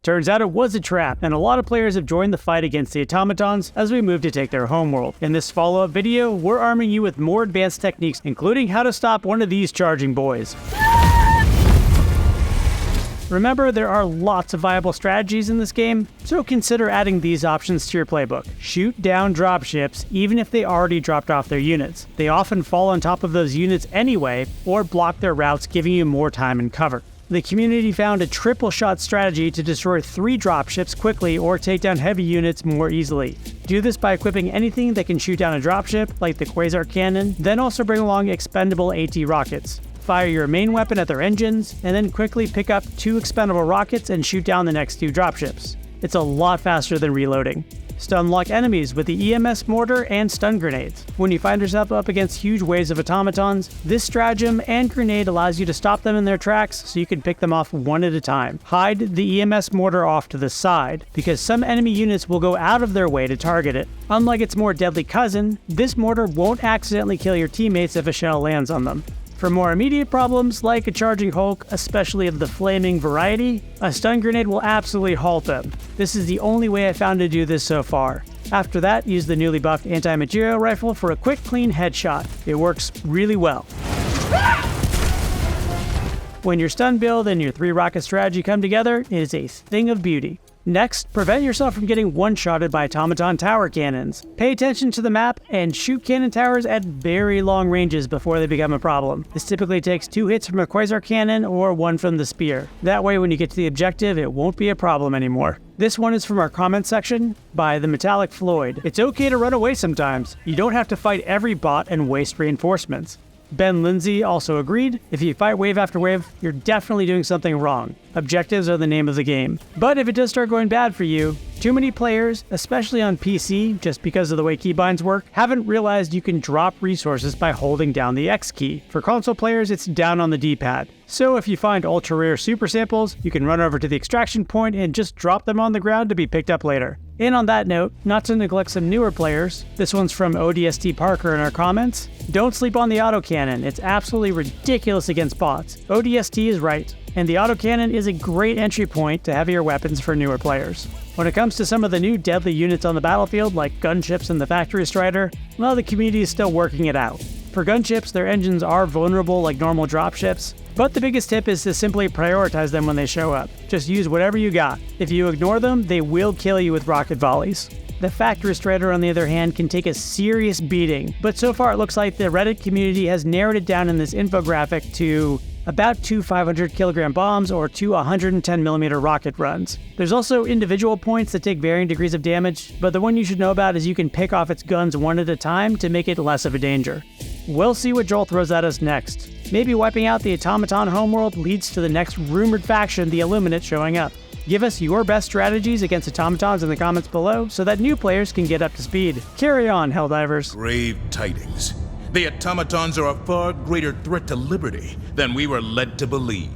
Turns out it was a trap, and a lot of players have joined the fight against the Automatons as we move to take their homeworld. In this follow-up video, we're arming you with more advanced techniques, including how to stop one of these charging boys. Remember, there are lots of viable strategies in this game, so consider adding these options to your playbook. Shoot down dropships even if they already dropped off their units. They often fall on top of those units anyway, or block their routes, giving you more time and cover. The community found a triple shot strategy to destroy 3 dropships quickly or take down heavy units more easily. Do this by equipping anything that can shoot down a dropship, like the Quasar cannon, then also bring along expendable AT rockets. Fire your main weapon at their engines, and then quickly pick up 2 expendable rockets and shoot down the next 2 dropships. It's a lot faster than reloading. Stun lock enemies with the EMS Mortar and stun grenades. When you find yourself up against huge waves of automatons, this stratagem and grenade allows you to stop them in their tracks so you can pick them off one at a time. Hide the EMS Mortar off to the side, because some enemy units will go out of their way to target it. Unlike its more deadly cousin, this mortar won't accidentally kill your teammates if a shell lands on them. For more immediate problems, like a charging Hulk, especially of the flaming variety, a stun grenade will absolutely halt them. This is the only way I found to do this so far. After that, use the newly buffed Anti-Materiel Rifle for a quick, clean headshot. It works really well. When your stun build and your 3 rocket strategy come together, it is a thing of beauty. Next, prevent yourself from getting one-shotted by automaton tower cannons. Pay attention to the map and shoot cannon towers at very long ranges before they become a problem. This typically takes 2 hits from a Quasar cannon or 1 from the spear. That way, when you get to the objective, it won't be a problem anymore. This one is from our comment section by the Metallic Floyd. It's okay to run away sometimes. You don't have to fight every bot and waste reinforcements. Ben Lindsay also agreed, if you fight wave after wave, you're definitely doing something wrong. Objectives are the name of the game. But if it does start going bad for you, too many players, especially on PC, just because of the way keybinds work, haven't realized you can drop resources by holding down the X key. For console players, it's down on the D-pad. So if you find ultra rare super samples, you can run over to the extraction point and just drop them on the ground to be picked up later. And on that note, not to neglect some newer players, this one's from ODST Parker in our comments, don't sleep on the autocannon, it's absolutely ridiculous against bots. ODST is right, and the autocannon is a great entry point to heavier weapons for newer players. When it comes to some of the new deadly units on the battlefield, like Gunships and the Factory Strider, well, the community is still working it out. For gunships, their engines are vulnerable like normal dropships, but the biggest tip is to simply prioritize them when they show up. Just use whatever you got. If you ignore them, they will kill you with rocket volleys. The Factory Strider, on the other hand, can take a serious beating, but so far it looks like the Reddit community has narrowed it down in this infographic to about 2 500kg bombs or 2 110mm rocket runs. There's also individual points that take varying degrees of damage, but the one you should know about is you can pick off its guns one at a time to make it less of a danger. We'll see what Joel throws at us next. Maybe wiping out the automaton homeworld leads to the next rumored faction, the Illuminate, showing up. Give us your best strategies against automatons in the comments below so that new players can get up to speed. Carry on, Helldivers. Grave tidings. The automatons are a far greater threat to liberty than we were led to believe.